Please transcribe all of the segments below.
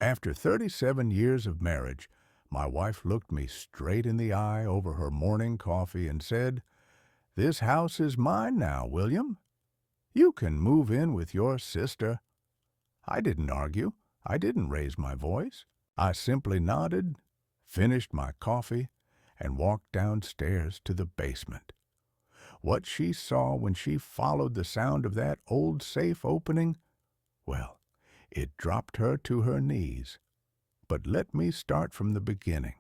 After 37 years of marriage, my wife looked me straight in the eye over her morning coffee and said, "This house is mine now, William. You can move in with your sister." I didn't argue. I didn't raise my voice. I simply nodded, finished my coffee, and walked downstairs to the basement. What she saw when she followed the sound of that old safe opening, well, it dropped her to her knees. But let me start from the beginning.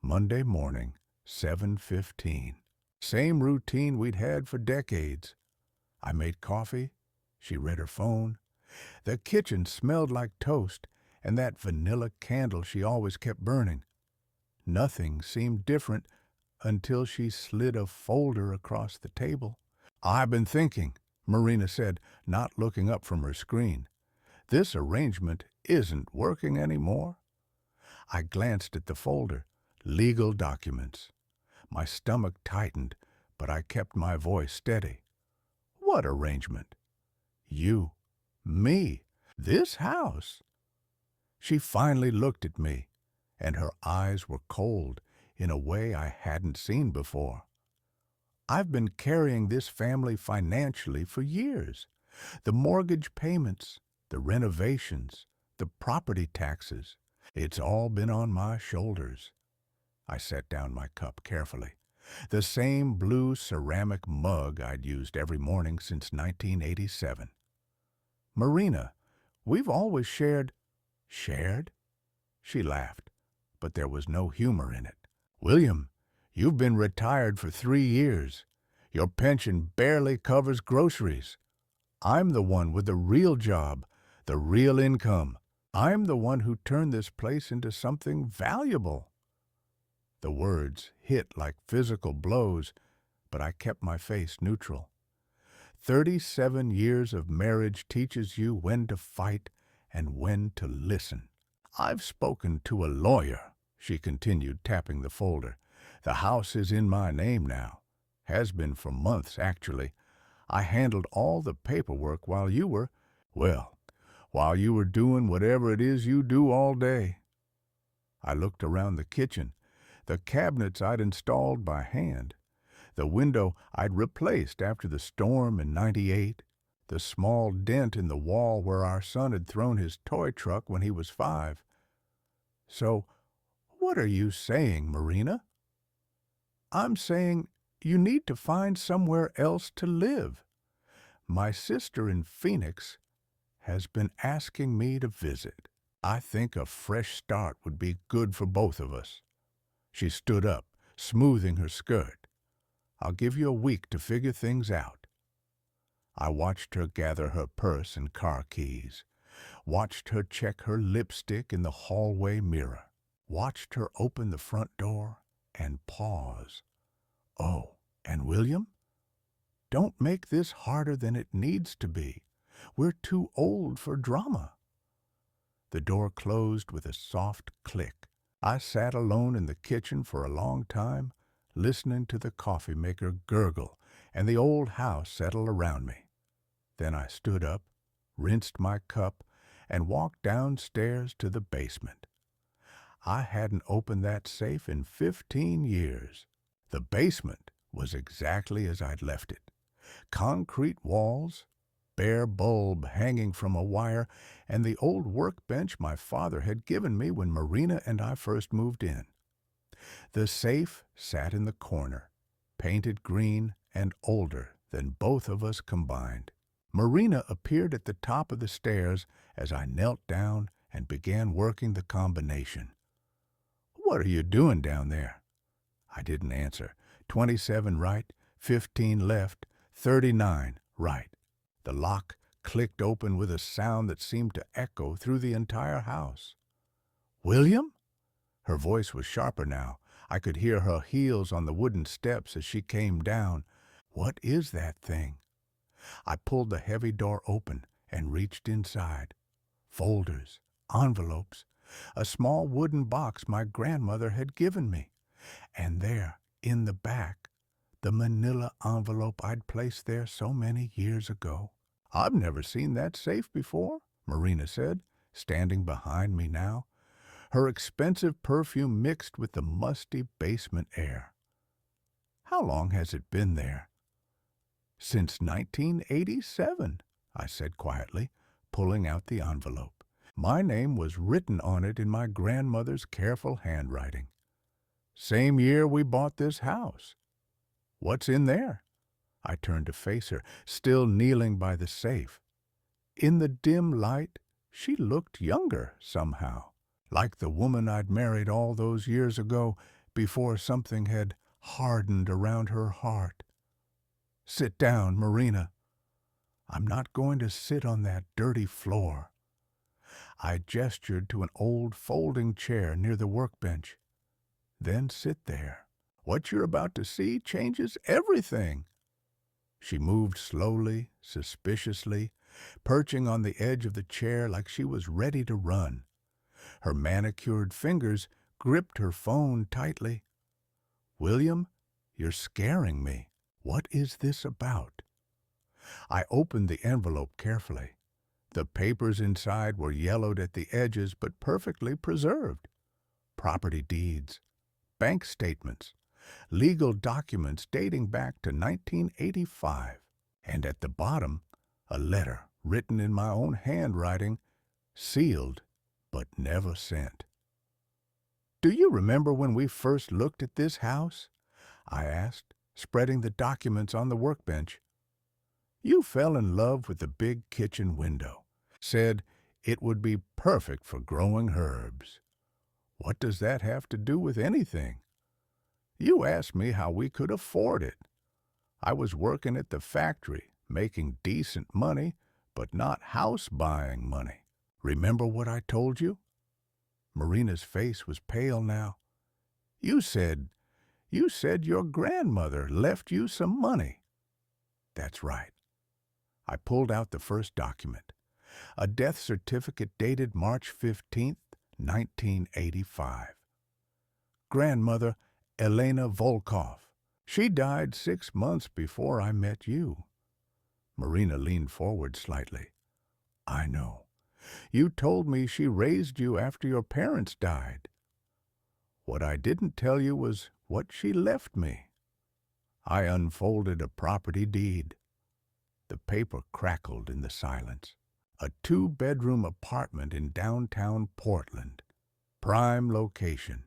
Monday morning, 7:15. Same routine we'd had for decades. I made coffee. She read her phone. The kitchen smelled like toast and that vanilla candle she always kept burning. Nothing seemed different until she slid a folder across the table. "I've been thinking," Marina said, not looking up from her screen. "This arrangement isn't working anymore." I glanced at the folder. Legal documents. My stomach tightened, but I kept my voice steady. "What arrangement?" "You. Me. This house." She finally looked at me, and her eyes were cold in a way I hadn't seen before. "I've been carrying this family financially for years. The mortgage payments, the renovations, the property taxes. It's all been on my shoulders." I set down my cup carefully. The same blue ceramic mug I'd used every morning since 1987. "Marina, we've always shared." "Shared?" She laughed, but there was no humor in it. "William, you've been retired for 3 years. Your pension barely covers groceries. I'm the one with the real job, the real income. I'm the one who turned this place into something valuable." The words hit like physical blows, but I kept my face neutral. 37 years of marriage teaches you when to fight and when to listen. "I've spoken to a lawyer," she continued, tapping the folder. "The house is in my name now. Has been for months, actually. I handled all the paperwork while you were doing whatever it is you do all day." I looked around the kitchen, the cabinets I'd installed by hand, the window I'd replaced after the storm in '98, the small dent in the wall where our son had thrown his toy truck when he was 5. "So, what are you saying, Marina?" "I'm saying you need to find somewhere else to live. My sister in Phoenix has been asking me to visit. I think a fresh start would be good for both of us." She stood up, smoothing her skirt. "I'll give you a week to figure things out." I watched her gather her purse and car keys, watched her check her lipstick in the hallway mirror, watched her open the front door and pause. "Oh, and William? Don't make this harder than it needs to be. We're too old for drama." The door closed with a soft click. I sat alone in the kitchen for a long time, listening to the coffee maker gurgle and the old house settle around me. Then I stood up, rinsed my cup, and walked downstairs to the basement. I hadn't opened that safe in 15 years. The basement was exactly as I'd left it. Concrete walls, bare bulb hanging from a wire, and the old workbench my father had given me when Marina and I first moved in. The safe sat in the corner, painted green and older than both of us combined. Marina appeared at the top of the stairs as I knelt down and began working the combination. "What are you doing down there?" I didn't answer. 27 right, 15 left, 39 right. The lock clicked open with a sound that seemed to echo through the entire house. "William?" Her voice was sharper now. I could hear her heels on the wooden steps as she came down. "What is that thing?" I pulled the heavy door open and reached inside. Folders, envelopes, a small wooden box my grandmother had given me. And there, in the back, the manila envelope I'd placed there so many years ago. "I've never seen that safe before," Marina said, standing behind me now, her expensive perfume mixed with the musty basement air. How long has it been there? Since 1987, I said quietly, pulling out the envelope. My name was written on it in my grandmother's careful handwriting. Same year we bought this house. What's in there? I turned to face her, still kneeling by the safe. In the dim light, she looked younger somehow, like the woman I'd married all those years ago before something had hardened around her heart. Sit down, Marina. I'm not going to sit on that dirty floor. I gestured to an old folding chair near the workbench. Then sit there. What you're about to see changes everything. She moved slowly, suspiciously, perching on the edge of the chair like she was ready to run. Her manicured fingers gripped her phone tightly. William, you're scaring me. What is this about? I opened the envelope carefully. The papers inside were yellowed at the edges but perfectly preserved. Property deeds, bank statements, legal documents dating back to 1985, and at the bottom, a letter written in my own handwriting, sealed but never sent. Do you remember when we first looked at this house? I asked, spreading the documents on the workbench. You fell in love with the big kitchen window, said it would be perfect for growing herbs. What does that have to do with anything? You asked me how we could afford it. I was working at the factory, making decent money, but not house-buying money. Remember what I told you? Marina's face was pale now. You said your grandmother left you some money. That's right. I pulled out the first document, a death certificate dated March 15th, 1985. Grandmother Elena Volkov. She died 6 months before I met you. Marina leaned forward slightly. I know. You told me she raised you after your parents died. What I didn't tell you was what she left me. I unfolded a property deed. The paper crackled in the silence. A 2-bedroom apartment in downtown Portland. Prime location.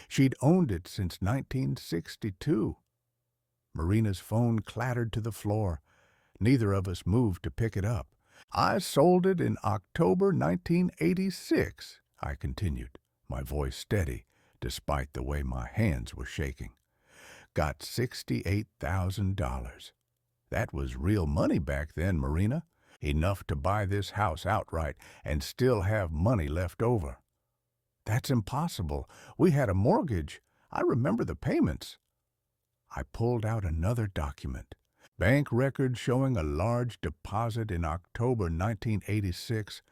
She'd owned it since 1962. Marina's phone clattered to the floor. Neither of us moved to pick it up. I sold it in October 1986, I continued, my voice steady, despite the way my hands were shaking. Got $68,000. That was real money back then, Marina. Enough to buy this house outright and still have money left over. That's impossible. We had a mortgage. I remember the payments. I pulled out another document. Bank record showing a large deposit in October 1986,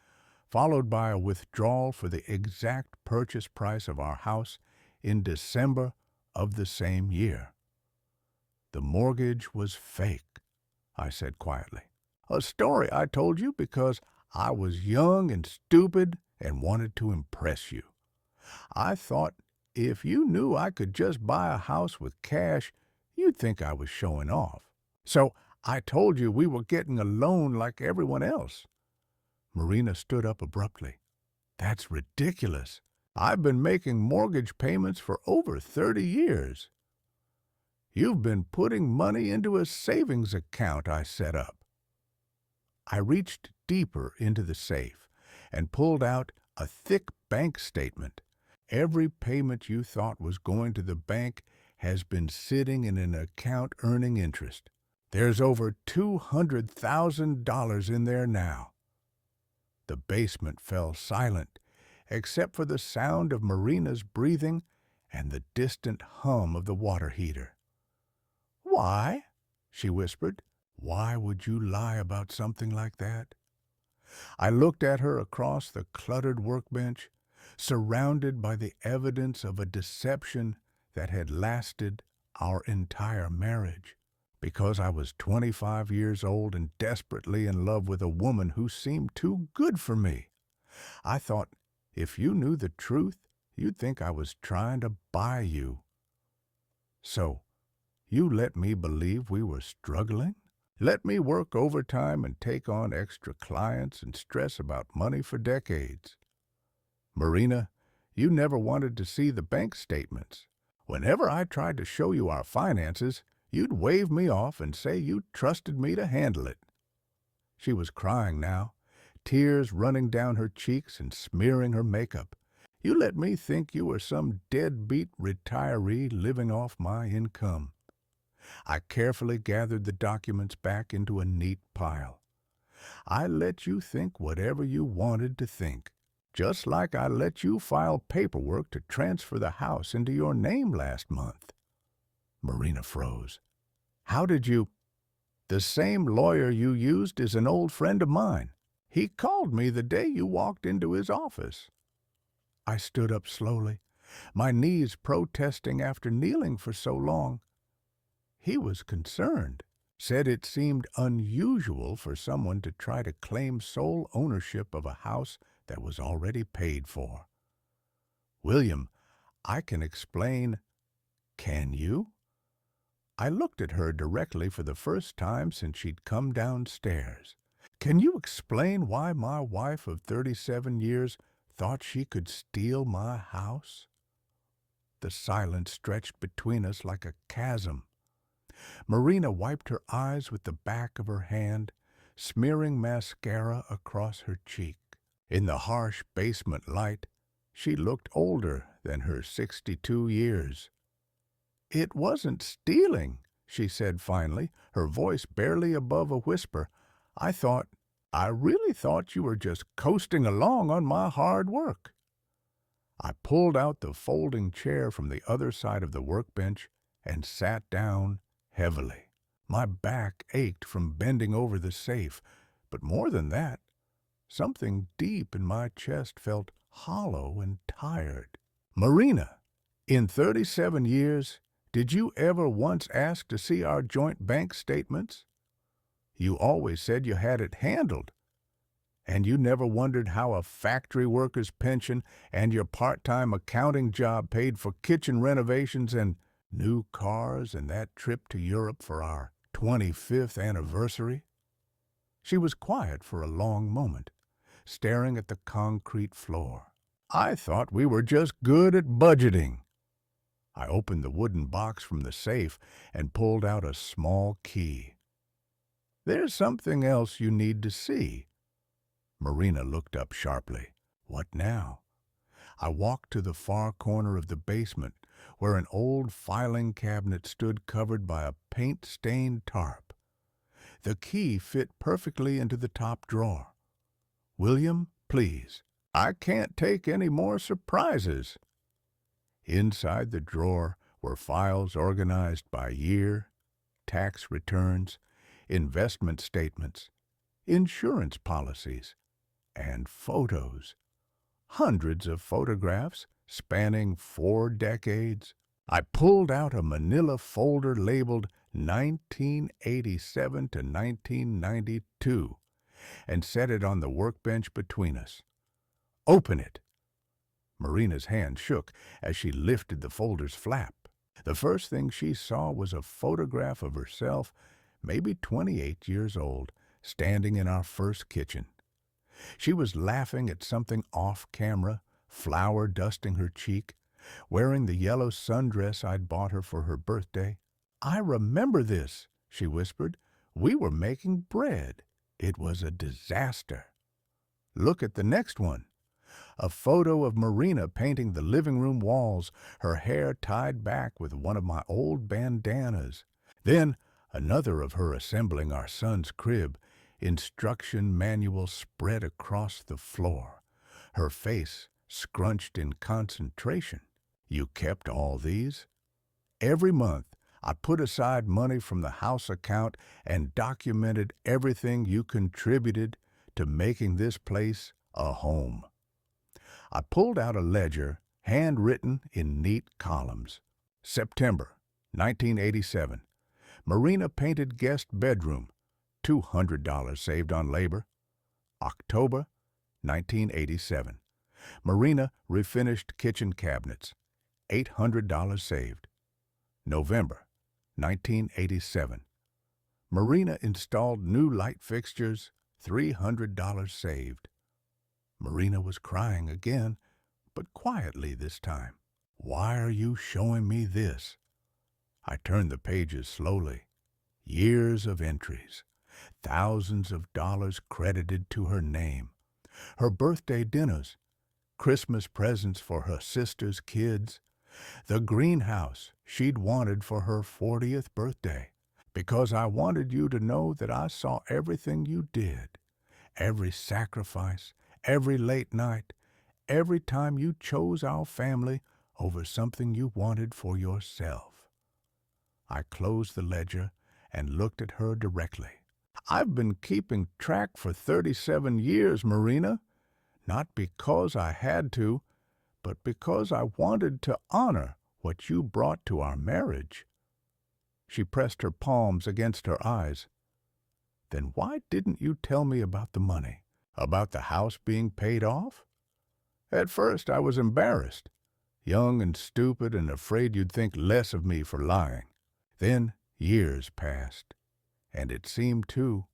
followed by a withdrawal for the exact purchase price of our house in December of the same year. The mortgage was fake, I said quietly. A story I told you because I was young and stupid and wanted to impress you. I thought if you knew I could just buy a house with cash, you'd think I was showing off. So I told you we were getting a loan like everyone else. Marina stood up abruptly. That's ridiculous. I've been making mortgage payments for over 30 years. You've been putting money into a savings account I set up. I reached deeper into the safe and pulled out a thick bank statement. Every payment you thought was going to the bank has been sitting in an account earning interest. There's over $200,000 in there now. The basement fell silent, except for the sound of Marina's breathing and the distant hum of the water heater. Why? She whispered. Why would you lie about something like that? I looked at her across the cluttered workbench, surrounded by the evidence of a deception that had lasted our entire marriage. Because I was 25 years old and desperately in love with a woman who seemed too good for me. I thought, if you knew the truth, you'd think I was trying to buy you. So, you let me believe we were struggling? Let me work overtime and take on extra clients and stress about money for decades. Marina, you never wanted to see the bank statements. Whenever I tried to show you our finances, you'd wave me off and say you trusted me to handle it. She was crying now, tears running down her cheeks and smearing her makeup. You let me think you were some deadbeat retiree living off my income. I carefully gathered the documents back into a neat pile. I let you think whatever you wanted to think, just like I let you file paperwork to transfer the house into your name last month. Marina froze. How did you? The same lawyer you used is an old friend of mine. He called me the day you walked into his office. I stood up slowly, my knees protesting after kneeling for so long. He was concerned, said it seemed unusual for someone to try to claim sole ownership of a house that was already paid for. William, I can explain. Can you? I looked at her directly for the first time since she'd come downstairs. Can you explain why my wife of 37 years thought she could steal my house? The silence stretched between us like a chasm. Marina wiped her eyes with the back of her hand, smearing mascara across her cheek. In the harsh basement light, she looked older than her 62 years. It wasn't stealing, she said finally, her voice barely above a whisper. I really thought you were just coasting along on my hard work. I pulled out the folding chair from the other side of the workbench and sat down heavily. My back ached from bending over the safe, but more than that, something deep in my chest felt hollow and tired. Marina, in 37 years, did you ever once ask to see our joint bank statements? You always said you had it handled. And you never wondered how a factory worker's pension and your part-time accounting job paid for kitchen renovations and new cars and that trip to Europe for our 25th anniversary? She was quiet for a long moment, staring at the concrete floor. I thought we were just good at budgeting. I opened the wooden box from the safe and pulled out a small key. There's something else you need to see. Marina looked up sharply. What now? I walked to the far corner of the basement, where an old filing cabinet stood covered by a paint-stained tarp. The key fit perfectly into the top drawer. William, please, I can't take any more surprises. Inside the drawer were files organized by year, tax returns, investment statements, insurance policies, and photos. Hundreds of photographs spanning 4 decades. I pulled out a manila folder labeled 1987 to 1992 and set it on the workbench between us. Open it. Marina's hand shook as she lifted the folder's flap. The first thing she saw was a photograph of herself, maybe 28 years old, standing in our first kitchen. She was laughing at something off-camera, flour dusting her cheek, wearing the yellow sundress I'd bought her for her birthday. I remember this, she whispered. We were making bread. It was a disaster. Look at the next one. A photo of Marina painting the living room walls, her hair tied back with one of my old bandanas. Then another of her assembling our son's crib, instruction manual spread across the floor, her face scrunched in concentration. You kept all these? Every month, I put aside money from the house account and documented everything you contributed to making this place a home. I pulled out a ledger, handwritten in neat columns. September 1987. Marina painted guest bedroom, $200 saved on labor. October, 1987. Marina refinished kitchen cabinets, $800 saved. November 1987. Marina installed new light fixtures, $300 saved. Marina was crying again, but quietly this time. Why are you showing me this? I turned the pages slowly. Years of entries, thousands of dollars credited to her name. Her birthday dinners, Christmas presents for her sister's kids, the greenhouse she'd wanted for her 40th birthday. Because I wanted you to know that I saw everything you did, every sacrifice, every late night, every time you chose our family over something you wanted for yourself. I closed the ledger and looked at her directly. I've been keeping track for 37 years, Marina, not because I had to, but because I wanted to honor what you brought to our marriage. She pressed her palms against her eyes. Then why didn't you tell me about the money, about the house being paid off? At first I was embarrassed, young and stupid and afraid you'd think less of me for lying. Then years passed, and it seemed too.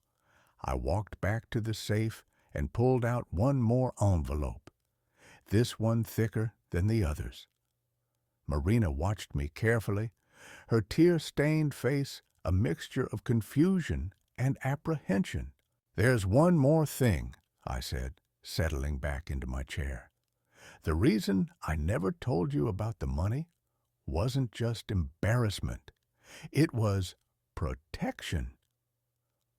I walked back to the safe and pulled out one more envelope, this one thicker than the others. Marina watched me carefully, her tear-stained face a mixture of confusion and apprehension. There's one more thing, I said, settling back into my chair. The reason I never told you about the money wasn't just embarrassment. It was protection.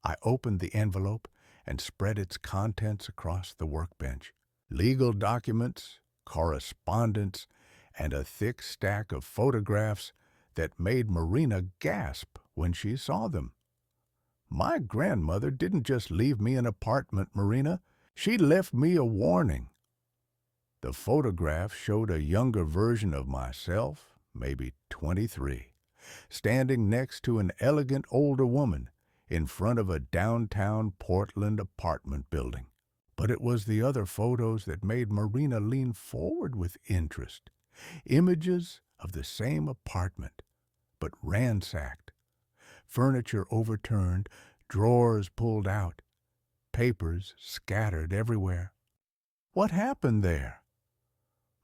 I opened the envelope and spread its contents across the workbench. Legal documents, correspondence, and a thick stack of photographs that made Marina gasp when she saw them. My grandmother didn't just leave me an apartment, Marina. She left me a warning. The photograph showed a younger version of myself, maybe 23, standing next to an elegant older woman in front of a downtown Portland apartment building. But it was the other photos that made Marina lean forward with interest. Images of the same apartment, but ransacked. Furniture overturned, drawers pulled out, papers scattered everywhere. What happened there?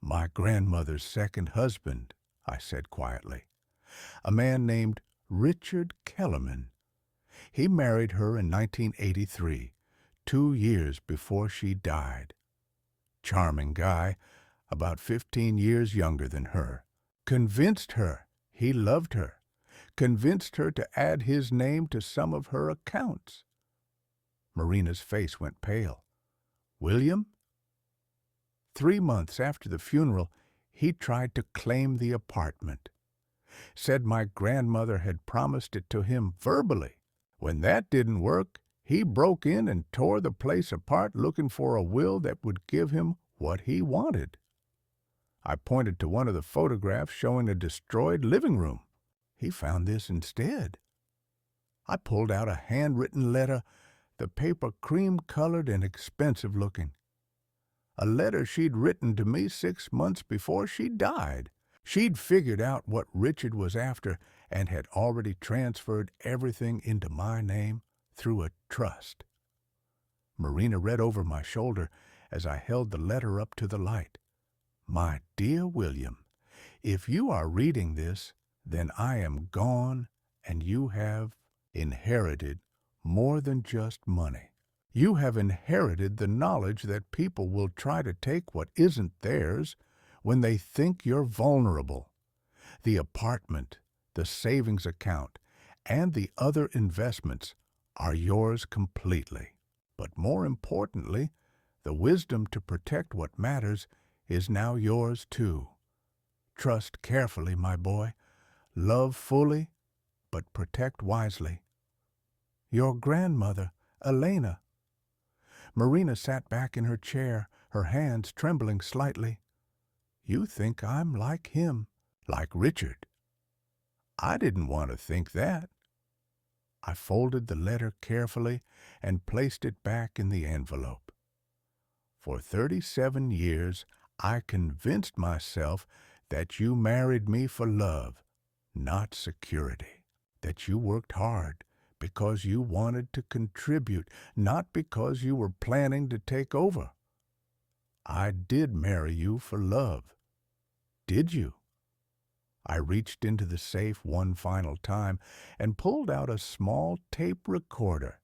My grandmother's second husband, I said quietly. A man named Richard Kellerman. He married her in 1983, 2 years before she died. Charming guy, about 15 years younger than her. Convinced her he loved her. Convinced her to add his name to some of her accounts. Marina's face went pale. William? 3 months after the funeral, he tried to claim the apartment. Said my grandmother had promised it to him verbally. When that didn't work, he broke in and tore the place apart looking for a will that would give him what he wanted. I pointed to one of the photographs showing a destroyed living room. He found this instead. I pulled out a handwritten letter, the paper cream-colored and expensive-looking. A letter she'd written to me 6 months before she died. She'd figured out what Richard was after and had already transferred everything into my name through a trust. Marina read over my shoulder as I held the letter up to the light. My dear William, if you are reading this, then I am gone and you have inherited more than just money. You have inherited the knowledge that people will try to take what isn't theirs when they think you're vulnerable. The apartment, the savings account, and the other investments are yours completely. But more importantly, the wisdom to protect what matters is now yours too. Trust carefully, my boy. Love fully, but protect wisely. Your grandmother, Elena. Marina sat back in her chair, her hands trembling slightly. You think I'm like him, like Richard. I didn't want to think that. I folded the letter carefully and placed it back in the envelope. For 37 years, I convinced myself that you married me for love, not security. That you worked hard because you wanted to contribute, not because you were planning to take over. I did marry you for love. Did you? I reached into the safe one final time and pulled out a small tape recorder,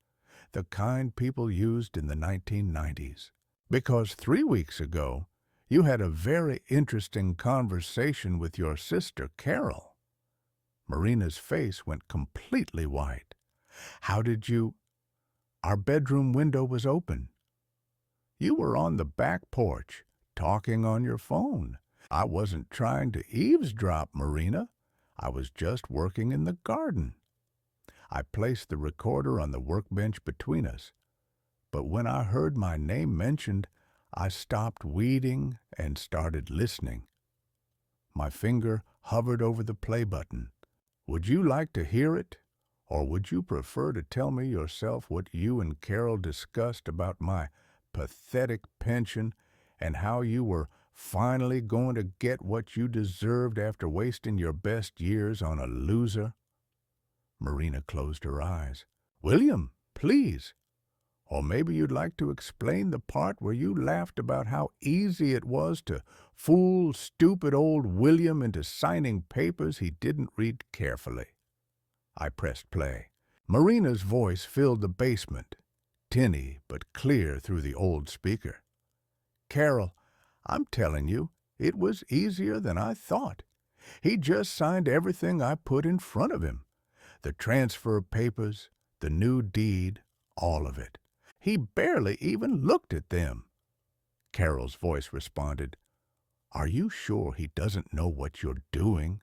the kind people used in the 1990s. Because 3 weeks ago, you had a very interesting conversation with your sister, Carol. Marina's face went completely white. How did you... Our bedroom window was open. You were on the back porch, talking on your phone. I wasn't trying to eavesdrop, Marina. I was just working in the garden. I placed the recorder on the workbench between us. But when I heard my name mentioned, I stopped weeding and started listening. My finger hovered over the play button. Would you like to hear it? Or would you prefer to tell me yourself what you and Carol discussed about my pathetic pension and how you were finally going to get what you deserved after wasting your best years on a loser? Marina closed her eyes. William, please. Or maybe you'd like to explain the part where you laughed about how easy it was to fool stupid old William into signing papers he didn't read carefully. I pressed play. Marina's voice filled the basement, tinny but clear through the old speaker. Carol, I'm telling you, it was easier than I thought. He just signed everything I put in front of him. The transfer papers, the new deed, all of it. He barely even looked at them. Carol's voice responded, Are you sure he doesn't know what you're doing?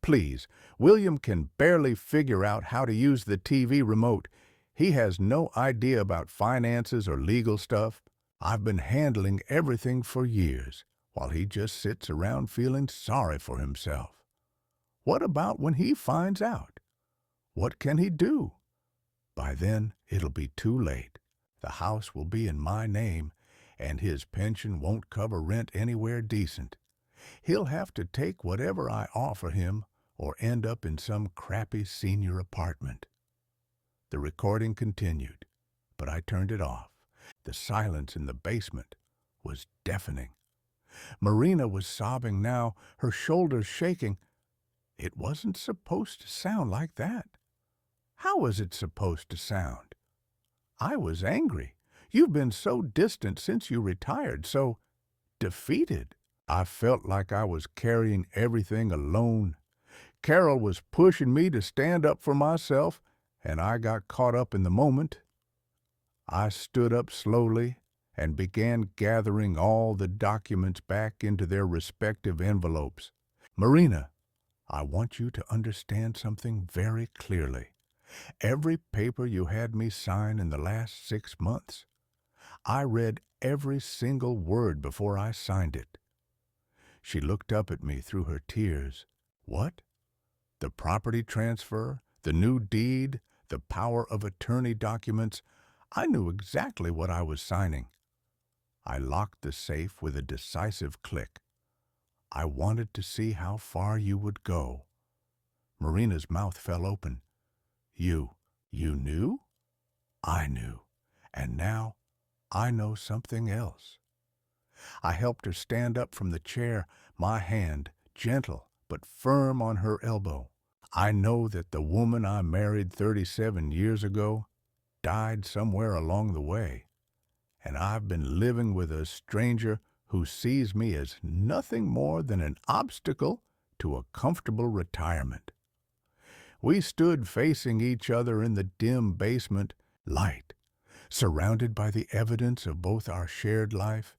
Please, William can barely figure out how to use the TV remote. He has no idea about finances or legal stuff. I've been handling everything for years, while he just sits around feeling sorry for himself. What about when he finds out? What can he do? By then, it'll be too late. The house will be in my name, and his pension won't cover rent anywhere decent. He'll have to take whatever I offer him or end up in some crappy senior apartment. The recording continued, but I turned it off. The silence in the basement was deafening. Marina was sobbing now, her shoulders shaking. It wasn't supposed to sound like that. How was it supposed to sound? I was angry. You've been so distant since you retired, so defeated. I felt like I was carrying everything alone. Carol was pushing me to stand up for myself, and I got caught up in the moment. I stood up slowly and began gathering all the documents back into their respective envelopes. Marina, I want you to understand something very clearly. Every paper you had me sign in the last 6 months, I read every single word before I signed it. She looked up at me through her tears. What? The property transfer, the new deed, the power of attorney documents. I knew exactly what I was signing. I locked the safe with a decisive click. I wanted to see how far you would go. Marina's mouth fell open. You knew? I knew. And now I know something else. I helped her stand up from the chair, my hand gentle but firm on her elbow. I know that the woman I married 37 years ago died somewhere along the way, and I've been living with a stranger who sees me as nothing more than an obstacle to a comfortable retirement. We stood facing each other in the dim basement light, surrounded by the evidence of both our shared life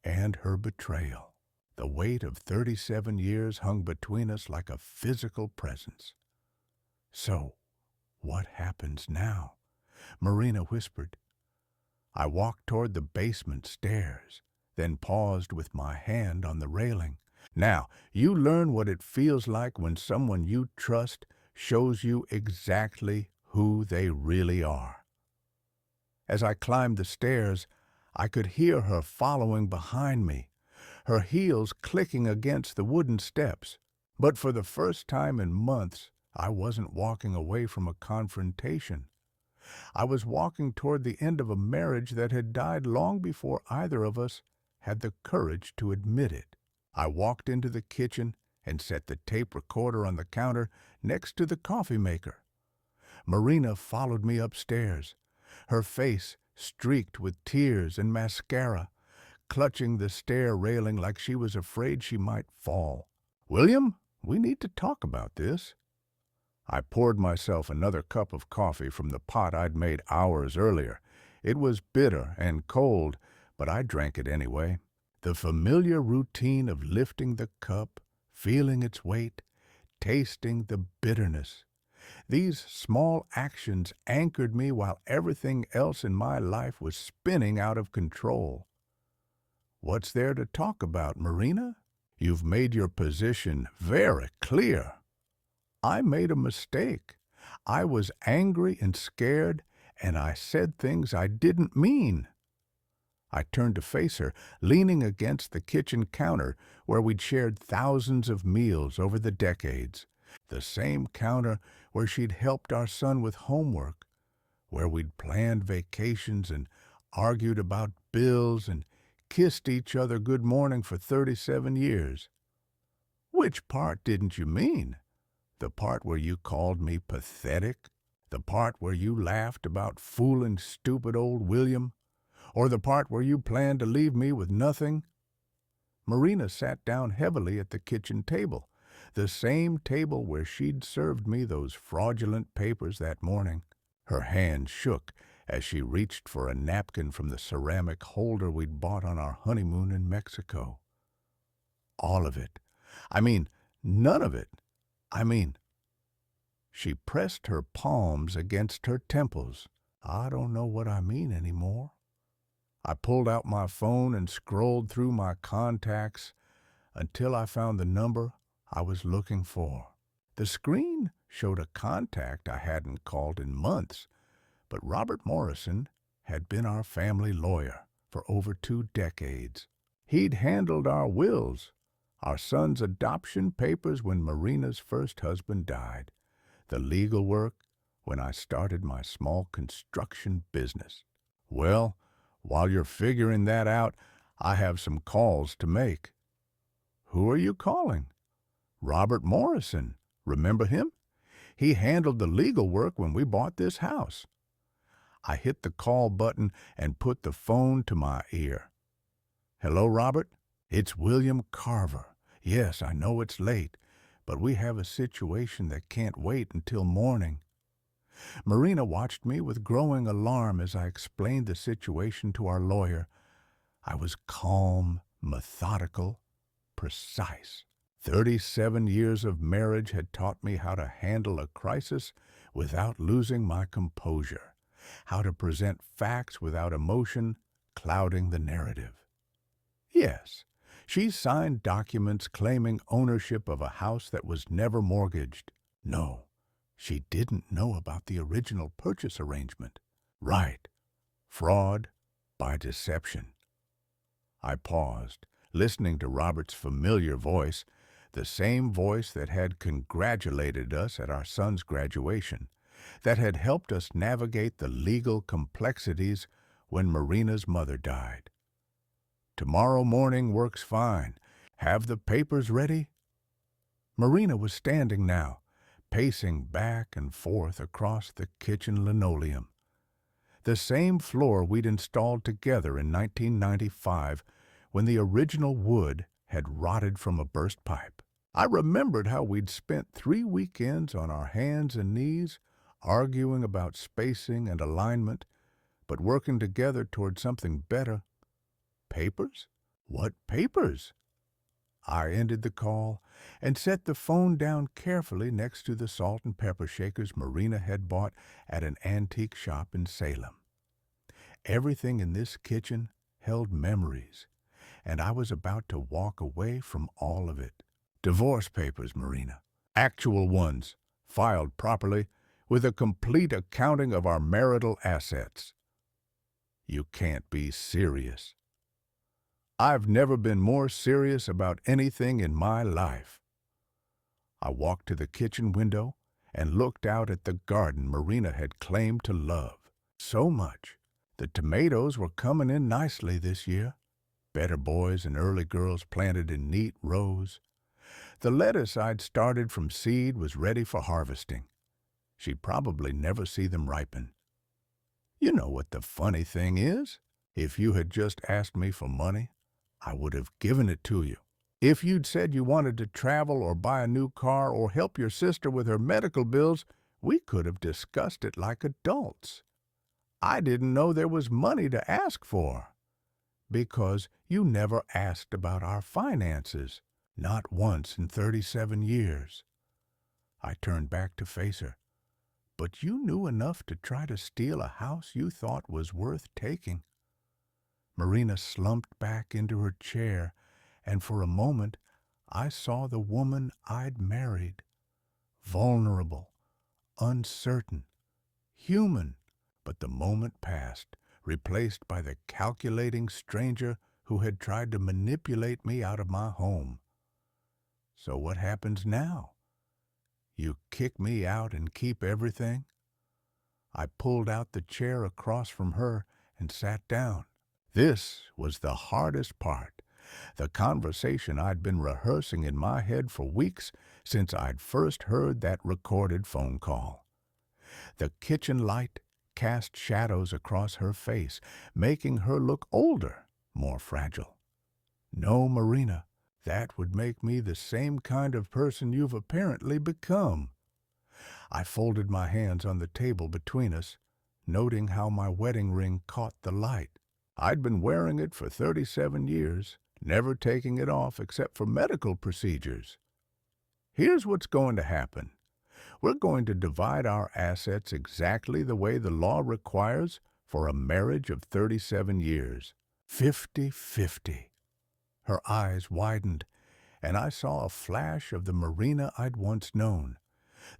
and her betrayal. The weight of 37 years hung between us like a physical presence. So, what happens now? Marina whispered. I walked toward the basement stairs, then paused with my hand on the railing. Now, you learn what it feels like when someone you trust shows you exactly who they really are. As I climbed the stairs, I could hear her following behind me, her heels clicking against the wooden steps. But for the first time in months, I wasn't walking away from a confrontation. I was walking toward the end of a marriage that had died long before either of us had the courage to admit it. I walked into the kitchen and set the tape recorder on the counter next to the coffee maker. Marina followed me upstairs, her face streaked with tears and mascara, clutching the stair railing like she was afraid she might fall. "William, we need to talk about this." I poured myself another cup of coffee from the pot I'd made hours earlier. It was bitter and cold, but I drank it anyway. The familiar routine of lifting the cup, feeling its weight, tasting the bitterness. These small actions anchored me while everything else in my life was spinning out of control. "What's there to talk about, Marina? You've made your position very clear." I made a mistake. I was angry and scared, and I said things I didn't mean. I turned to face her, leaning against the kitchen counter where we'd shared thousands of meals over the decades. The same counter where she'd helped our son with homework, where we'd planned vacations and argued about bills and kissed each other good morning for 37 years. "Which part didn't you mean? The part where you called me pathetic? The part where you laughed about fooling stupid old William? Or the part where you planned to leave me with nothing?" Marina sat down heavily at the kitchen table, the same table where she'd served me those fraudulent papers that morning. Her hand shook as she reached for a napkin from the ceramic holder we'd bought on our honeymoon in Mexico. "All of it. I mean, none of it. She pressed her palms against her temples. "I don't know what I mean anymore." I pulled out my phone and scrolled through my contacts until I found the number I was looking for. The screen showed a contact I hadn't called in months, but Robert Morrison had been our family lawyer for over 2 decades. He'd handled our wills, our son's adoption papers when Marina's first husband died, the legal work when I started my small construction business. "Well, while you're figuring that out, I have some calls to make." "Who are you calling?" "Robert Morrison. Remember him? He handled the legal work when we bought this house." I hit the call button and put the phone to my ear. "Hello, Robert? It's William Carver. Yes, I know it's late, but we have a situation that can't wait until morning." Marina watched me with growing alarm as I explained the situation to our lawyer. I was calm, methodical, precise. 37 years of marriage had taught me how to handle a crisis without losing my composure, how to present facts without emotion clouding the narrative. Yes, she signed documents claiming ownership of a house that was never mortgaged. No, she didn't know about the original purchase arrangement. Right, fraud by deception. I paused, listening to Robert's familiar voice, the same voice that had congratulated us at our son's graduation, that had helped us navigate the legal complexities when Marina's mother died. "Tomorrow morning works fine. Have the papers ready?" Marina was standing now, pacing back and forth across the kitchen linoleum. The same floor we'd installed together in 1995 when the original wood had rotted from a burst pipe. I remembered how we'd spent 3 weekends on our hands and knees, arguing about spacing and alignment, but working together toward something better. Papers? What papers? I ended the call and set the phone down carefully next to the salt and pepper shakers Marina had bought at an antique shop in Salem. Everything in this kitchen held memories, and I was about to walk away from all of it. "Divorce papers, Marina. Actual ones, filed properly, with a complete accounting of our marital assets." You can't be serious. I've never been more serious about anything in my life. I walked to the kitchen window and looked out at the garden Marina had claimed to love so much. The tomatoes were coming in nicely this year. Better boys and early girls planted in neat rows. The lettuce I'd started from seed was ready for harvesting. She'd probably never see them ripen. You know what the funny thing is? If you had just asked me for money, I would have given it to you. If you'd said you wanted to travel or buy a new car or help your sister with her medical bills, we could have discussed it like adults. I didn't know there was money to ask for, because you never asked about our finances, not once in 37 years. I turned back to face her. But you knew enough to try to steal a house you thought was worth taking. Marina slumped back into her chair, and for a moment I saw the woman I'd married. Vulnerable, uncertain, human. But the moment passed, replaced by the calculating stranger who had tried to manipulate me out of my home. So what happens now? You kick me out and keep everything? I pulled out the chair across from her and sat down. This was the hardest part, the conversation I'd been rehearsing in my head for weeks since I'd first heard that recorded phone call. The kitchen light cast shadows across her face, making her look older, more fragile. No, Marina, that would make me the same kind of person you've apparently become. I folded my hands on the table between us, noting how my wedding ring caught the light. I'd been wearing it for 37 years, never taking it off except for medical procedures. Here's what's going to happen. We're going to divide our assets exactly the way the law requires for a marriage of 37 years. 50-50. Her eyes widened, and I saw a flash of the Marina I'd once known,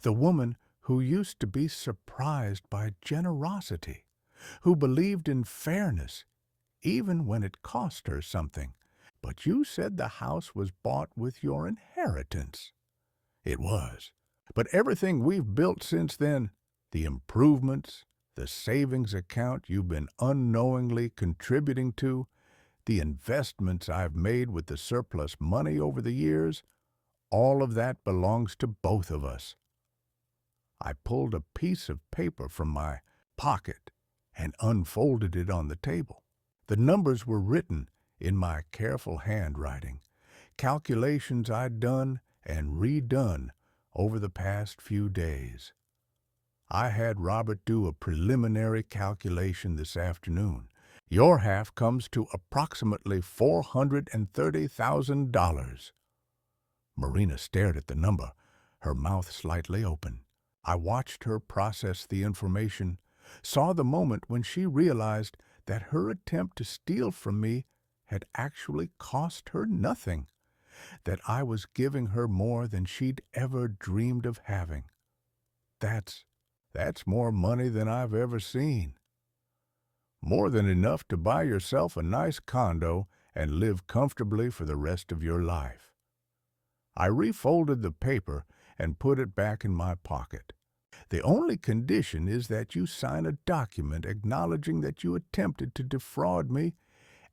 the woman who used to be surprised by generosity, who believed in fairness, even when it cost her something. But you said the house was bought with your inheritance. It was. But everything we've built since then, the improvements, the savings account you've been unknowingly contributing to, the investments I've made with the surplus money over the years, all of that belongs to both of us. I pulled a piece of paper from my pocket and unfolded it on the table. The numbers were written in my careful handwriting, calculations I'd done and redone over the past few days. I had Robert do a preliminary calculation this afternoon. Your half comes to approximately $430,000. Marina stared at the number, her mouth slightly open. I watched her process the information, saw the moment when she realized that her attempt to steal from me had actually cost her nothing, that I was giving her more than she'd ever dreamed of having. That's more money than I've ever seen. More than enough to buy yourself a nice condo and live comfortably for the rest of your life. I refolded the paper and put it back in my pocket. The only condition is that you sign a document acknowledging that you attempted to defraud me,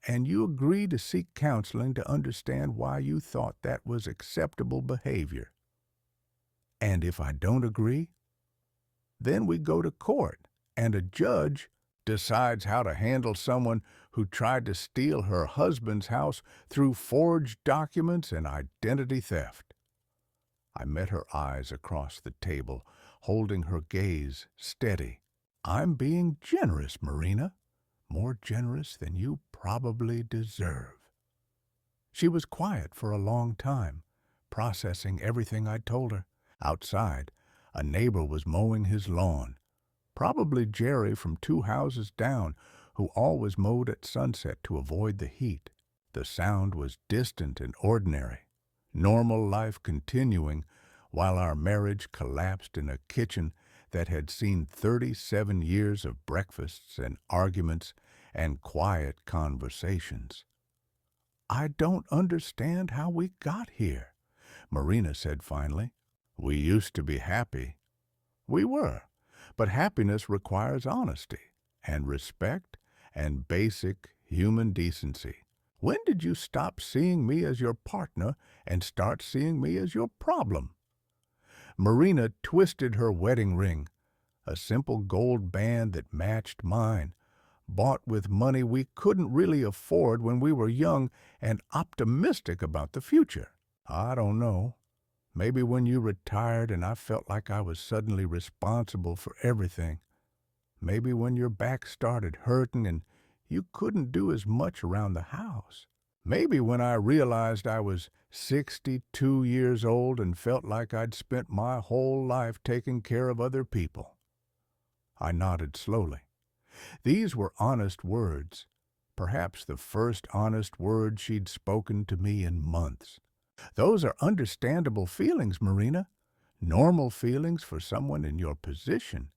and you agree to seek counseling to understand why you thought that was acceptable behavior. And if I don't agree, then we go to court, and a judge decides how to handle someone who tried to steal her husband's house through forged documents and identity theft. I met her eyes across the table, holding her gaze steady. I'm being generous, Marina. More generous than you probably deserve. She was quiet for a long time, processing everything I'd told her. Outside, a neighbor was mowing his lawn. Probably Jerry from 2 houses down, who always mowed at sunset to avoid the heat. The sound was distant and ordinary, normal life continuing while our marriage collapsed in a kitchen that had seen 37 years of breakfasts and arguments and quiet conversations. "I don't understand how we got here," Marina said finally. "We used to be happy." We were, but happiness requires honesty and respect and basic human decency. When did you stop seeing me as your partner and start seeing me as your problem? Marina twisted her wedding ring, a simple gold band that matched mine, bought with money we couldn't really afford when we were young and optimistic about the future. I don't know. Maybe when you retired and I felt like I was suddenly responsible for everything. Maybe when your back started hurting and you couldn't do as much around the house. Maybe when I realized I was 62 years old and felt like I'd spent my whole life taking care of other people. I nodded slowly. These were honest words, perhaps the first honest words she'd spoken to me in months. Those are understandable feelings, Marina, normal feelings for someone in your position.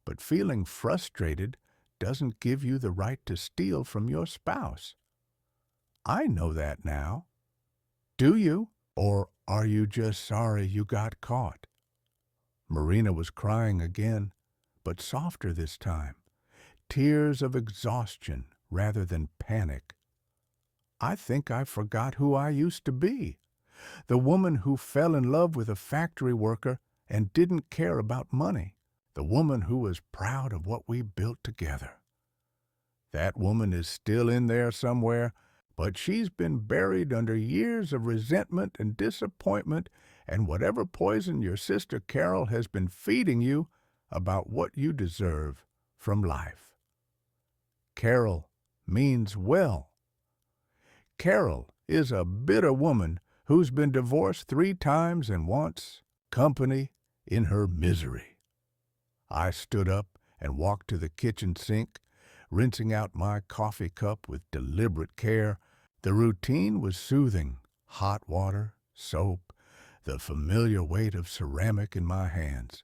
But feeling frustrated doesn't give you the right to steal from your spouse. I know that now. Do you? Or are you just sorry you got caught? Marina was crying again, but softer this time. Tears of exhaustion rather than panic. I think I forgot who I used to be. The woman who fell in love with a factory worker and didn't care about money. The woman who was proud of what we built together. That woman is still in there somewhere, but she's been buried under years of resentment and disappointment and whatever poison your sister Carol has been feeding you about what you deserve from life. Carol means well. Carol is a bitter woman who's been divorced 3 times and wants company in her misery. I stood up and walked to the kitchen sink, rinsing out my coffee cup with deliberate care. The routine was soothing. Hot water, soap, the familiar weight of ceramic in my hands.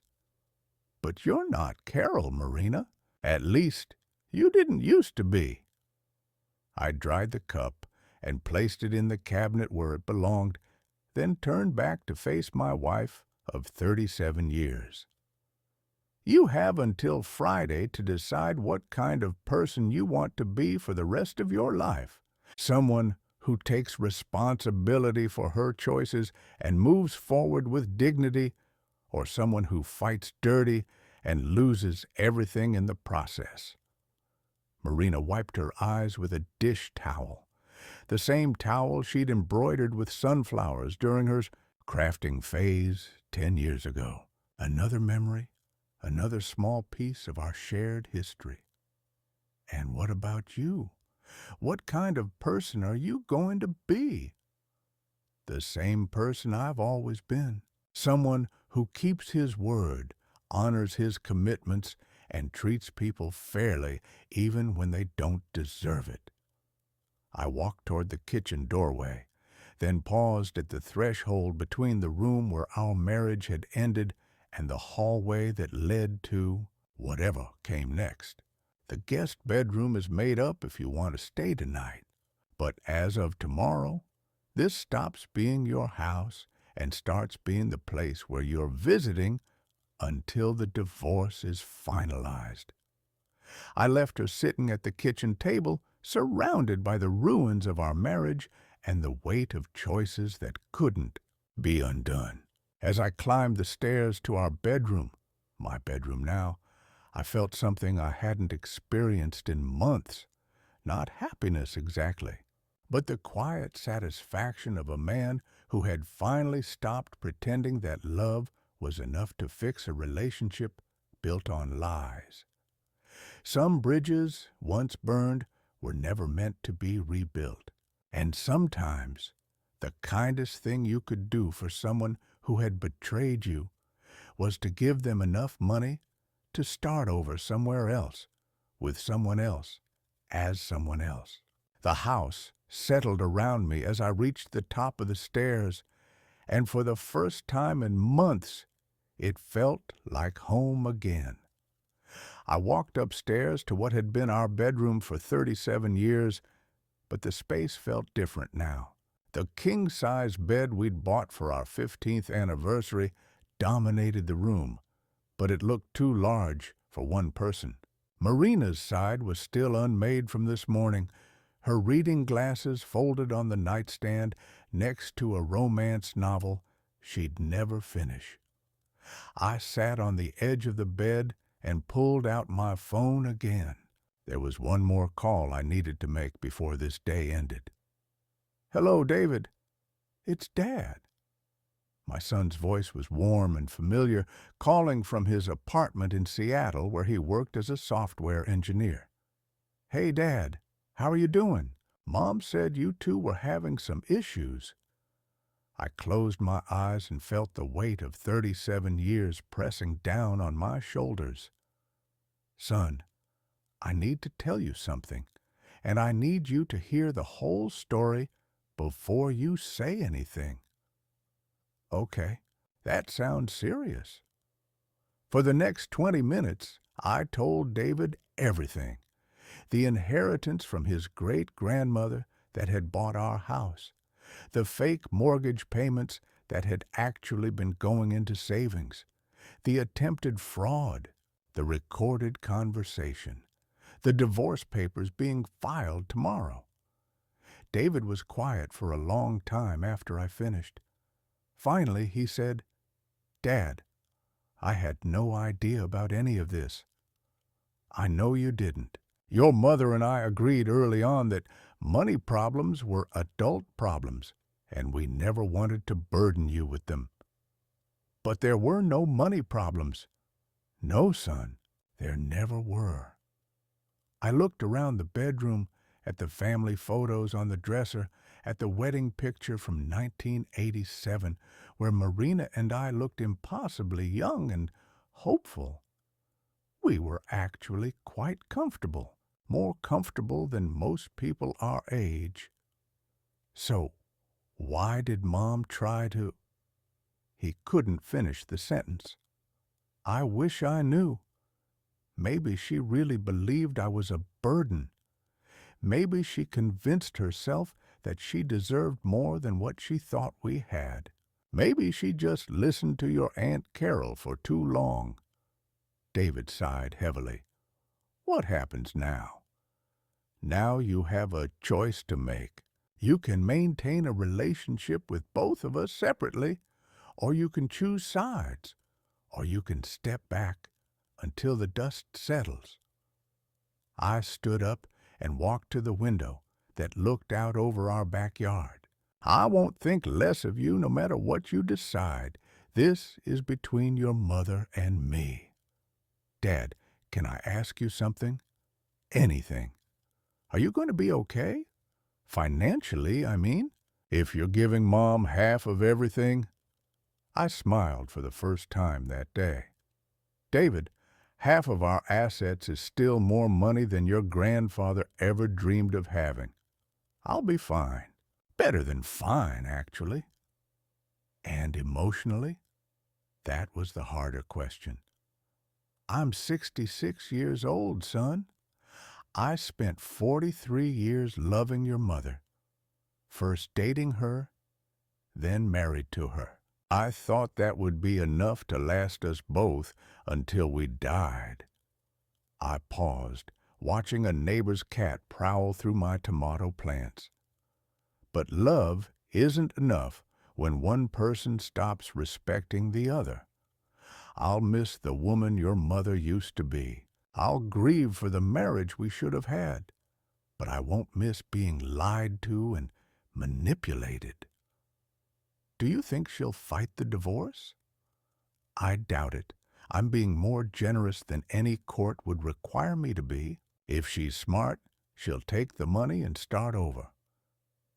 But you're not Carol, Marina. At least, you didn't used to be. I dried the cup and placed it in the cabinet where it belonged, then turned back to face my wife of 37 years. You have until Friday to decide what kind of person you want to be for the rest of your life. Someone who takes responsibility for her choices and moves forward with dignity, or someone who fights dirty and loses everything in the process. Marina wiped her eyes with a dish towel, the same towel she'd embroidered with sunflowers during her crafting phase 10 years ago. Another memory, another small piece of our shared history. And what about you? What kind of person are you going to be? The same person I've always been. Someone who keeps his word, honors his commitments, and treats people fairly even when they don't deserve it. I walked toward the kitchen doorway, then paused at the threshold between the room where our marriage had ended and the hallway that led to whatever came next. The guest bedroom is made up if you want to stay tonight. But as of tomorrow, this stops being your house and starts being the place where you're visiting until the divorce is finalized. I left her sitting at the kitchen table, surrounded by the ruins of our marriage and the weight of choices that couldn't be undone. As I climbed the stairs to our bedroom, my bedroom now, I felt something I hadn't experienced in months. Not happiness exactly, but the quiet satisfaction of a man who had finally stopped pretending that love was enough to fix a relationship built on lies. Some bridges, once burned, were never meant to be rebuilt. And sometimes, the kindest thing you could do for someone who had betrayed you was to give them enough money to start over somewhere else, with someone else, as someone else. The house settled around me as I reached the top of the stairs, and for the first time in months, it felt like home again. I walked upstairs to what had been our bedroom for 37 years, but the space felt different now. The king-size bed we'd bought for our 15th anniversary dominated the room, but it looked too large for one person. Marina's side was still unmade from this morning, her reading glasses folded on the nightstand next to a romance novel she'd never finish. I sat on the edge of the bed and pulled out my phone again. There was one more call I needed to make before this day ended. "Hello, David. It's Dad." My son's voice was warm and familiar, calling from his apartment in Seattle where he worked as a software engineer. "Hey, Dad, how are you doing? Mom said you two were having some issues." I closed my eyes and felt the weight of 37 years pressing down on my shoulders. "Son, I need to tell you something, and I need you to hear the whole story before you say anything." "Okay, that sounds serious." For the next 20 minutes, I told David everything. The inheritance from his great-grandmother that had bought our house, the fake mortgage payments that had actually been going into savings, the attempted fraud, the recorded conversation, the divorce papers being filed tomorrow. David was quiet for a long time after I finished. Finally, he said, "Dad, I had no idea about any of this." "I know you didn't. Your mother and I agreed early on that money problems were adult problems, and we never wanted to burden you with them." "But there were no money problems." "No, son, there never were." I looked around the bedroom, at the family photos on the dresser, at the wedding picture from 1987, where Marina and I looked impossibly young and hopeful. We were actually quite comfortable, more comfortable than most people our age. "So, why did Mom try to—" He couldn't finish the sentence. I wish I knew. Maybe she really believed I was a burden. Maybe she convinced herself that she deserved more than what she thought we had. Maybe she just listened to your Aunt Carol for too long. David sighed heavily. "What happens now? Now you have a choice to make. You can maintain a relationship with both of us separately, or you can choose sides, or you can step back until the dust settles." I stood up and walked to the window that looked out over our backyard. "I won't think less of you no matter what you decide. This is between your mother and me. Dad, can I ask you something? Anything. Are you going to be okay? Financially, I mean. If you're giving Mom half of everything." I smiled for the first time that day. "David, half of our assets is still more money than your grandfather ever dreamed of having. I'll be fine. Better than fine, actually." "And emotionally?" That was the harder question. "I'm 66 years old, son. I spent 43 years loving your mother, first dating her, then married to her. I thought that would be enough to last us both until we died." I paused, watching a neighbor's cat prowl through my tomato plants. But love isn't enough when one person stops respecting the other. I'll miss the woman your mother used to be. I'll grieve for the marriage we should have had. But I won't miss being lied to and manipulated. Do you think she'll fight the divorce? I doubt it. I'm being more generous than any court would require me to be. If she's smart, she'll take the money and start over.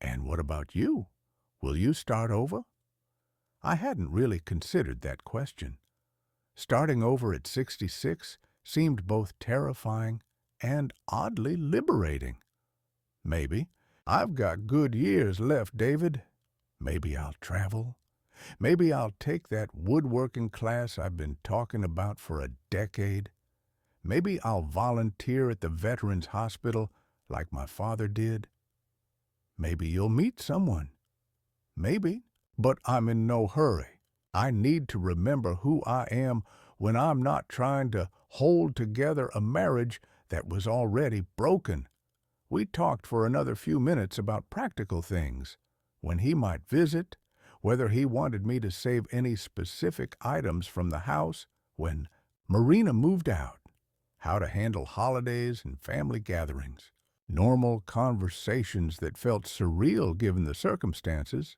And what about you? Will you start over? I hadn't really considered that question. Starting over at 66 seemed both terrifying and oddly liberating. Maybe. I've got good years left, David. Maybe I'll travel. Maybe I'll take that woodworking class I've been talking about for a decade. Maybe I'll volunteer at the Veterans Hospital like my father did. Maybe you'll meet someone. Maybe. But I'm in no hurry. I need to remember who I am when I'm not trying to hold together a marriage that was already broken. We talked for another few minutes about practical things, when he might visit, whether he wanted me to save any specific items from the house when Marina moved out, how to handle holidays and family gatherings, normal conversations that felt surreal given the circumstances.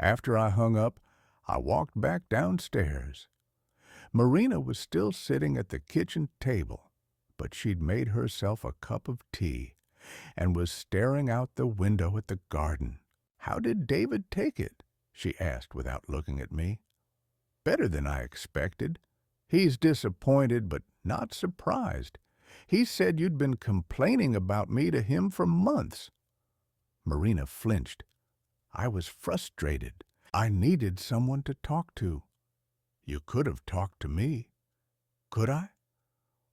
After I hung up, I walked back downstairs. Marina was still sitting at the kitchen table, but she'd made herself a cup of tea and was staring out the window at the garden. "How did David take it?" she asked without looking at me. "Better than I expected. He's disappointed but not surprised. He said you'd been complaining about me to him for months." Marina flinched. I was frustrated. I needed someone to talk to. "You could have talked to me." "Could I?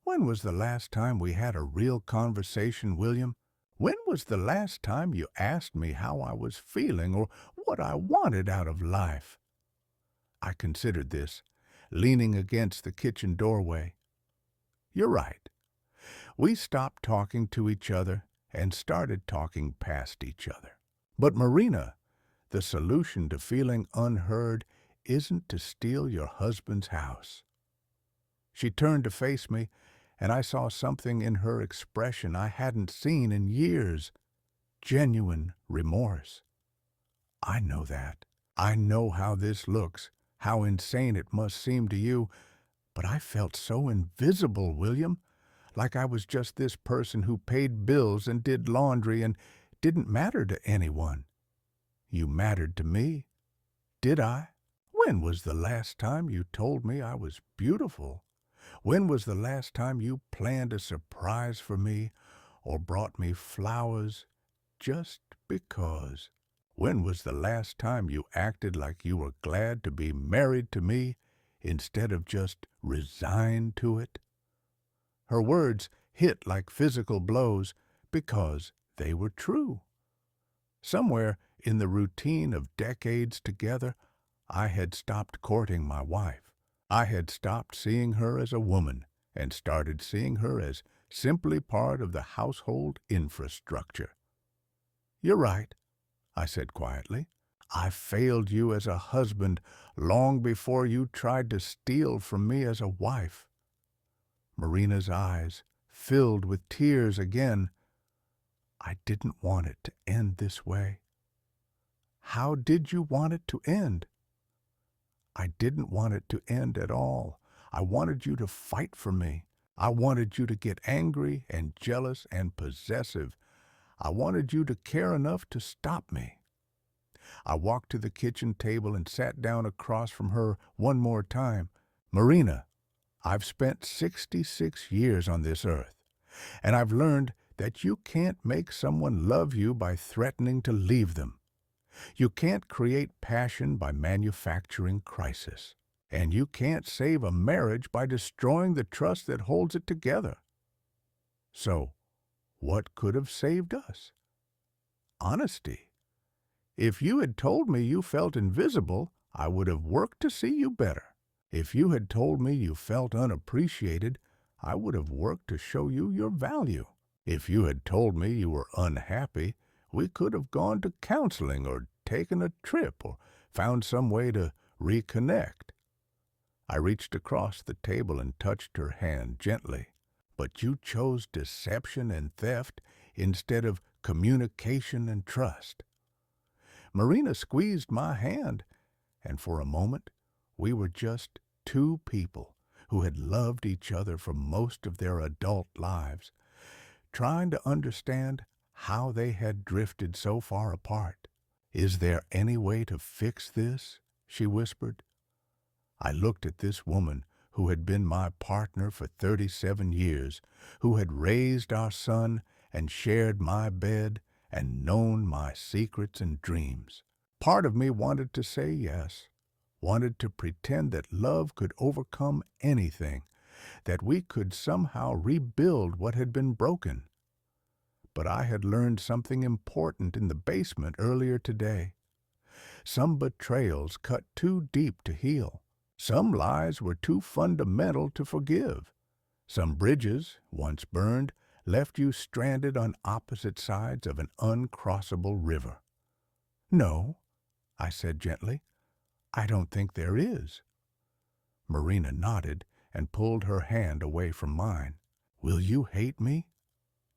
When was the last time we had a real conversation, William? When was the last time you asked me how I was feeling or what I wanted out of life?" I considered this, leaning against the kitchen doorway. "You're right." We stopped talking to each other and started talking past each other. "But Marina, the solution to feeling unheard isn't to steal your husband's house." She turned to face me, and I saw something in her expression I hadn't seen in years. Genuine remorse. "I know that. I know how this looks, how insane it must seem to you, but I felt so invisible, William, like I was just this person who paid bills and did laundry and didn't matter to anyone. You mattered to me. Did I? When was the last time you told me I was beautiful? When was the last time you planned a surprise for me or brought me flowers just because? When was the last time you acted like you were glad to be married to me instead of just resigned to it?" Her words hit like physical blows because they were true. Somewhere in the routine of decades together, I had stopped courting my wife. I had stopped seeing her as a woman and started seeing her as simply part of the household infrastructure. "You're right," I said quietly. "I failed you as a husband long before you tried to steal from me as a wife." Marina's eyes filled with tears again. "I didn't want it to end this way." "How did you want it to end?" "I didn't want it to end at all. I wanted you to fight for me. I wanted you to get angry and jealous and possessive. I wanted you to care enough to stop me." I walked to the kitchen table and sat down across from her one more time. "Marina, I've spent 66 years on this earth, and I've learned that you can't make someone love you by threatening to leave them. You can't create passion by manufacturing crisis. And you can't save a marriage by destroying the trust that holds it together. So, what could have saved us? Honesty. If you had told me you felt invisible, I would have worked to see you better. If you had told me you felt unappreciated, I would have worked to show you your value. If you had told me you were unhappy, we could have gone to counseling or taken a trip or found some way to reconnect. I reached across the table and touched her hand gently. But you chose deception and theft instead of communication and trust. Marina squeezed my hand, and for a moment we were just two people who had loved each other for most of their adult lives, trying to understand how they had drifted so far apart. "Is there any way to fix this?" she whispered. I looked at this woman who had been my partner for 37 years, who had raised our son and shared my bed and known my secrets and dreams. Part of me wanted to say yes, wanted to pretend that love could overcome anything, that we could somehow rebuild what had been broken. But I had learned something important in the basement earlier today. Some betrayals cut too deep to heal. Some lies were too fundamental to forgive. Some bridges, once burned, left you stranded on opposite sides of an uncrossable river. "No," I said gently, "I don't think there is." Marina nodded and pulled her hand away from mine. "Will you hate me?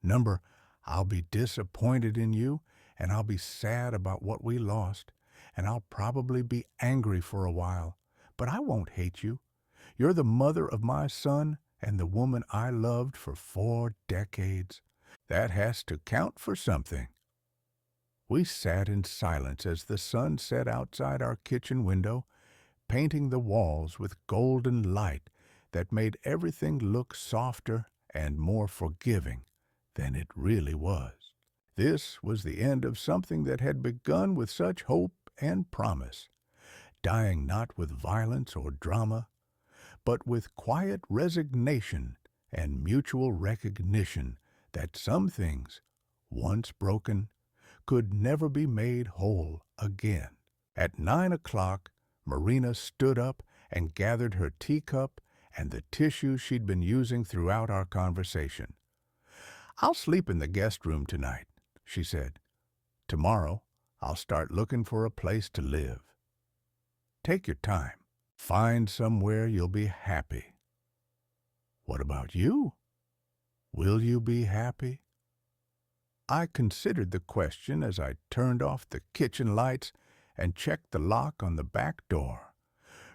Number, I'll be disappointed in you, and I'll be sad about what we lost, and I'll probably be angry for a while, but I won't hate you. You're the mother of my son and the woman I loved for 4 decades. That has to count for something." We sat in silence as the sun set outside our kitchen window, painting the walls with golden light that made everything look softer and more forgiving than it really was. This was the end of something that had begun with such hope and promise, dying not with violence or drama, but with quiet resignation and mutual recognition that some things, once broken, could never be made whole again. At 9 o'clock, Marina stood up and gathered her teacup and the tissues she'd been using throughout our conversation. "I'll sleep in the guest room tonight," she said. "Tomorrow, I'll start looking for a place to live. Take your time. Find somewhere you'll be happy." "What about you? Will you be happy?" I considered the question as I turned off the kitchen lights and checked the lock on the back door.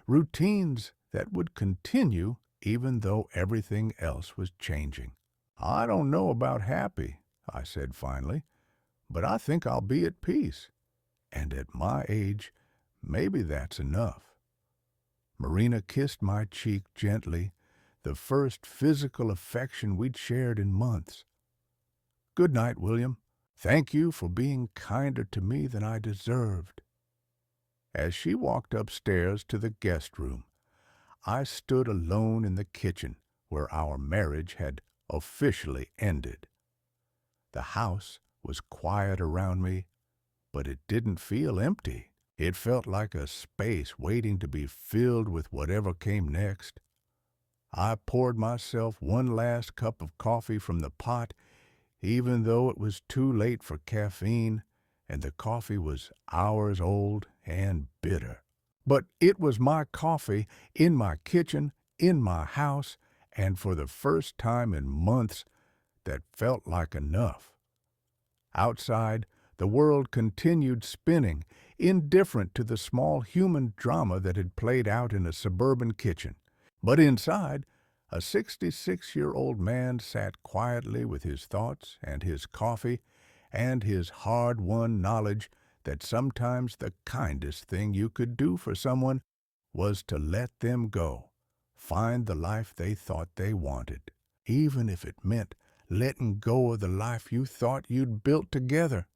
Routines that would continue even though everything else was changing. "I don't know about happy," I said finally, "but I think I'll be at peace. And at my age, maybe that's enough." Marina kissed my cheek gently, the first physical affection we'd shared in months. "Good night, William. Thank you for being kinder to me than I deserved." As she walked upstairs to the guest room, I stood alone in the kitchen where our marriage had officially ended. The house was quiet around me, but it didn't feel empty. It felt like a space waiting to be filled with whatever came next. I poured myself one last cup of coffee from the pot, even though it was too late for caffeine, and the coffee was hours old and bitter. But it was my coffee, in my kitchen, in my house, and for the first time in months, that felt like enough. Outside, the world continued spinning, indifferent to the small human drama that had played out in a suburban kitchen. But inside, a 66-year-old man sat quietly with his thoughts and his coffee and his hard-won knowledge that sometimes the kindest thing you could do for someone was to let them go, find the life they thought they wanted, even if it meant letting go of the life you thought you'd built together.